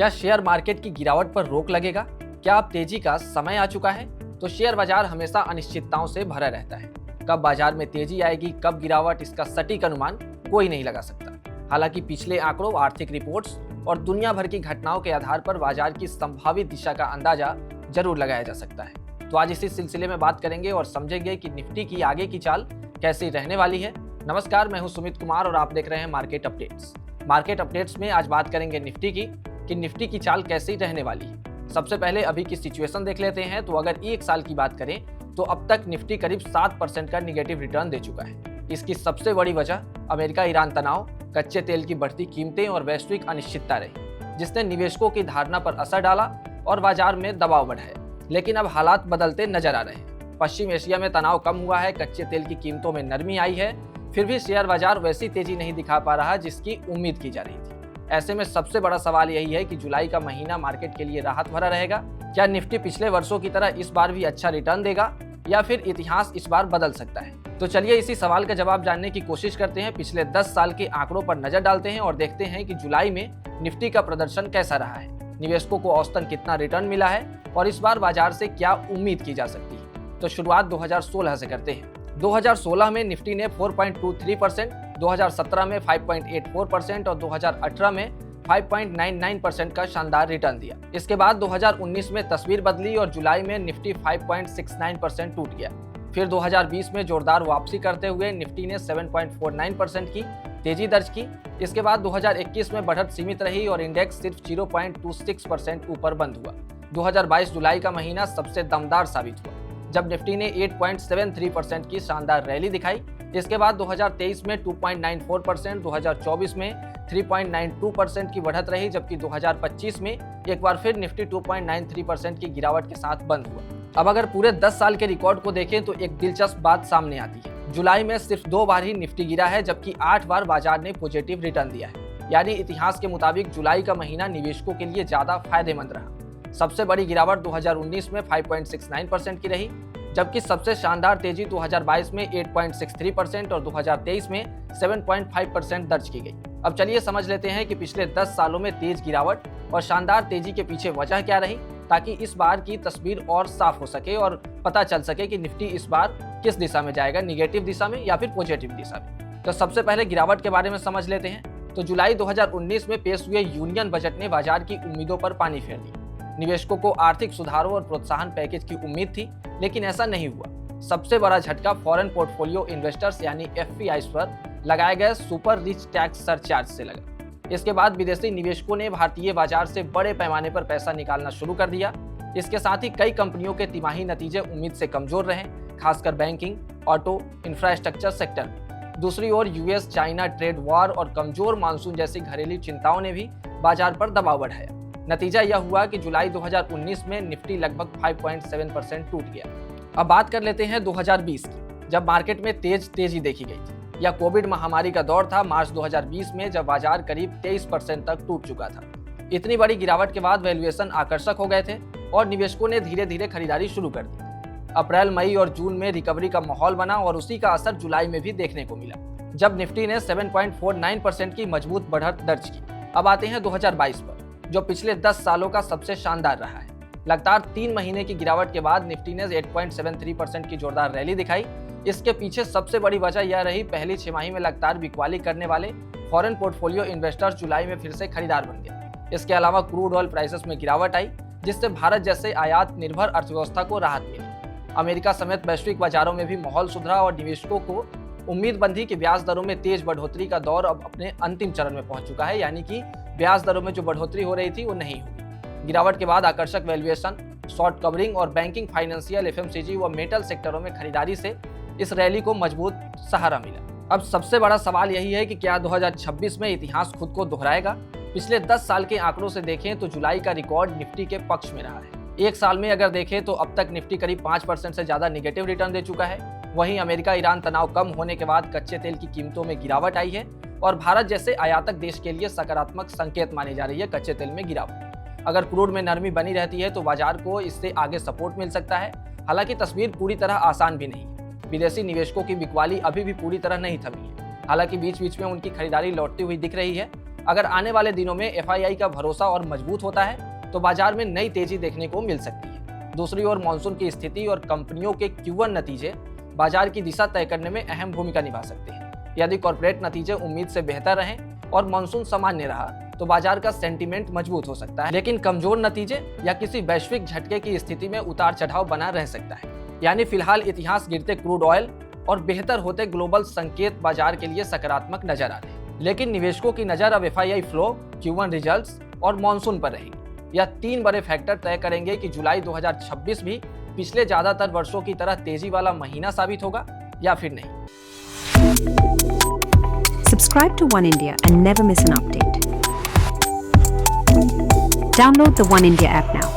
क्या share market की गिरावट पर रोक लगेगा? क्या अब तेजी का समय आ चुका है? तो शेयर बाजार हमेशा अनिश्चितताओं से भरा रहता है। कब बाजार में तेजी आएगी, कब गिरावट, इसका सटीक अनुमान कोई नहीं लगा सकता। हालांकि पिछले आंकड़ों, आर्थिक रिपोर्ट्स और दुनिया भर की घटनाओं के आधार पर बाजार की संभावित दिशा का अंदाजा जरूर लगाया जा सकता है। तो आज इसी सिलसिले में बात करेंगे और समझेंगे कि निफ्टी की आगे की चाल कैसी रहने वाली है। नमस्कार, मैं हूं सुमित कुमार और आप देख रहे हैं मार्केट अपडेट्स। मार्केट अपडेट्स में आज बात करेंगे निफ्टी की कि निफ्टी की चाल कैसी रहने वाली है। सबसे पहले अभी की सिचुएशन देख लेते हैं। तो अगर एक साल की बात करें तो अब तक निफ्टी करीब 7% का निगेटिव रिटर्न दे चुका है। इसकी सबसे बड़ी वजह अमेरिका ईरान तनाव, कच्चे तेल की बढ़ती कीमतें और वैश्विक अनिश्चितता रही, जिसने निवेशकों की धारणा पर असर डाला और बाजार में दबाव बढ़ाया। लेकिन अब हालात बदलते नजर आ रहे हैं। पश्चिम एशिया में तनाव कम हुआ है, कच्चे तेल की कीमतों में नरमी आई है, फिर भी शेयर बाजार वैसी तेजी नहीं दिखा पा रहा जिसकी उम्मीद की जा रही थी। ऐसे में सबसे बड़ा सवाल यही है कि जुलाई का महीना मार्केट के लिए राहत भरा रहेगा। क्या निफ्टी पिछले वर्षों की तरह इस बार भी अच्छा रिटर्न देगा या फिर इतिहास इस बार बदल सकता है? तो चलिए इसी सवाल का जवाब जानने की कोशिश करते हैं। पिछले 10 साल के आंकड़ों पर नजर डालते हैं और देखते हैं कि जुलाई में निफ्टी का प्रदर्शन कैसा रहा है, निवेशकों को औसतन कितना रिटर्न मिला है और इस बार बाजार से क्या उम्मीद की जा सकती है। तो शुरुआत 2016 से करते हैं। 2016 में निफ्टी ने 4.23%, 2017 में 5.84% और 2018 में 5.99% का शानदार रिटर्न दिया। इसके बाद 2019 में तस्वीर बदली और जुलाई में निफ्टी 5.69% टूट गया। फिर 2020 में जोरदार वापसी करते हुए निफ्टी ने 7.49% की तेजी दर्ज की। इसके बाद 2021 में बढ़त सीमित रही और इंडेक्स सिर्फ 0.26% ऊपर बंद हुआ। 2022 जुलाई का महीना सबसे दमदार साबित हुआ जब निफ्टी ने 8.73% की शानदार रैली दिखाई। इसके बाद 2023 में 2.94%, 2024 में 3.92% की बढ़त रही, जबकि 2025 में एक बार फिर निफ्टी 2.93% की गिरावट के साथ बंद हुआ। अब अगर पूरे 10 साल के रिकॉर्ड को देखें तो एक दिलचस्प बात सामने आती है। जुलाई में सिर्फ 2 बार ही निफ्टी गिरा है, जबकि 8 बार बाजार ने पॉजिटिव रिटर्न दिया है। यानी इतिहास के मुताबिक जुलाई का महीना निवेशकों के लिए ज्यादा फायदेमंद रहा। सबसे बड़ी गिरावट 2019 में 5.69% की रही, जबकि सबसे शानदार तेजी 2022 में 8.63% और 2023 में 7.5% दर्ज की गई। अब चलिए समझ लेते हैं कि पिछले 10 सालों में तेज गिरावट और शानदार तेजी के पीछे वजह क्या रही, ताकि इस बार की तस्वीर और साफ हो सके और पता चल सके कि निफ्टी इस बार किस दिशा में जाएगा, निगेटिव दिशा में या फिर पॉजिटिव दिशा में। तो सबसे पहले गिरावट के बारे में समझ लेते हैं। तो जुलाई 2019 में पेश हुए यूनियन बजट ने बाजार की उम्मीदों पर पानी फेर दिया। निवेशकों को आर्थिक सुधारों और प्रोत्साहन पैकेज की उम्मीद थी, लेकिन ऐसा नहीं हुआ। सबसे बड़ा झटका फॉरेन पोर्टफोलियो इन्वेस्टर्स यानी एफपीआईज पर लगाए गए सुपर रिच टैक्स सरचार्ज से लगा। इसके बाद विदेशी निवेशकों ने भारतीय बाजार से बड़े पैमाने पर पैसा निकालना शुरू कर दिया। इसके साथ ही कई कंपनियों के तिमाही नतीजे उम्मीद से कमजोर रहे, खासकर बैंकिंग, ऑटो, इंफ्रास्ट्रक्चर सेक्टर में। दूसरी ओर यूएस चाइना ट्रेड वॉर और कमजोर मानसून जैसी घरेलू चिंताओं ने भी बाजार पर दबाव बढ़ाया। नतीजा यह हुआ कि जुलाई 2019 में निफ्टी लगभग 5.7% टूट गया। अब बात कर लेते हैं 2020 की, जब मार्केट में तेजी देखी गई थी। यह कोविड महामारी का दौर था, मार्च 2020 में, जब बाजार करीब 23% तक टूट चुका था। इतनी बड़ी गिरावट के बाद वैल्यूएशन आकर्षक हो गए थे और निवेशकों ने धीरे धीरे खरीदारी शुरू कर दी। अप्रैल, मई और जून में रिकवरी का माहौल बना और उसी का असर जुलाई में भी देखने को मिला, जब निफ्टी ने 7.49% की मजबूत बढ़त दर्ज की। अब आते हैं 2022 पर, जो पिछले 10 सालों का सबसे शानदार रहा है। लगातार 3 महीने की गिरावट के बाद निफ्टी ने 8.73% की जोरदार रैली दिखाई। इसके पीछे सबसे बड़ी वजह यह रही, पहली छमाही में लगातार बिकवाली करने वाले फॉरेन पोर्टफोलियो इन्वेस्टर्स जुलाई में फिर से खरीदार बन गए। इसके अलावा क्रूड ऑयल प्राइसेस में गिरावट आई, जिससे भारत जैसे आयात निर्भर अर्थव्यवस्था को राहत मिली। अमेरिका समेत वैश्विक बाजारों में भी माहौल सुधरा और निवेशकों को उम्मीद बंधी कि ब्याज दरों में तेज बढ़ोतरी का दौर अब अपने अंतिम चरण में पहुंच चुका है, यानी कि ब्याज दरों में जो बढ़ोतरी हो रही थी वो नहीं होगी। गिरावट के बाद आकर्षक वैल्यूएशन, शॉर्ट कवरिंग और बैंकिंग, फाइनेंशियल, एफएमसीजी व मेटल सेक्टरों में खरीदारी से इस रैली को मजबूत सहारा मिला। अब सबसे बड़ा सवाल यही है कि क्या 2026 में इतिहास खुद को दोहराएगा? पिछले 10 साल के आंकड़ों से देखें तो जुलाई का रिकॉर्ड निफ्टी के पक्ष में रहा है। एक साल में अगर देखें तो अब तक निफ्टी करीब 5% से ज्यादा निगेटिव रिटर्न दे चुका है। वहीं अमेरिका ईरान तनाव कम होने के बाद कच्चे तेल की कीमतों में गिरावट आई है और भारत जैसे आयातक देश के लिए सकारात्मक संकेत मानी जा रही है कच्चे तेल में गिरावट। अगर क्रूड में नरमी बनी रहती है तो बाजार को इससे आगे सपोर्ट मिल सकता है। हालांकि तस्वीर पूरी तरह आसान भी नहीं है। विदेशी निवेशकों की बिकवाली अभी भी पूरी तरह नहीं थमी है। हालांकि बीच बीच में उनकी खरीदारी लौटती हुई दिख रही है। अगर आने वाले दिनों में FII का भरोसा और मजबूत होता है तो बाजार में नई तेजी देखने को मिल सकती है। दूसरी ओर मॉनसून की स्थिति और कंपनियों के Q1 नतीजे बाजार की दिशा तय करने में अहम भूमिका निभा सकते हैं। यदि कॉर्पोरेट नतीजे उम्मीद से बेहतर रहें और मॉनसून सामान्य रहा तो बाजार का सेंटीमेंट मजबूत हो सकता है, लेकिन कमजोर नतीजे या किसी वैश्विक झटके की स्थिति में उतार चढ़ाव बना रह सकता है। यानी फिलहाल इतिहास गिरते क्रूड ऑयल और बेहतर होते ग्लोबल संकेत बाजार के लिए सकारात्मक नजर आ रहे हैं, लेकिन निवेशकों की नजर अब FII फ्लो, Q1 रिजल्ट्स और मॉनसून पर रहेगी। यह 3 बड़े फैक्टर तय करेंगे कि जुलाई 2026 भी पिछले ज्यादातर वर्षों की तरह तेजी वाला महीना साबित होगा या फिर नहीं। Subscribe to One India and never miss an update. Download the One India app now.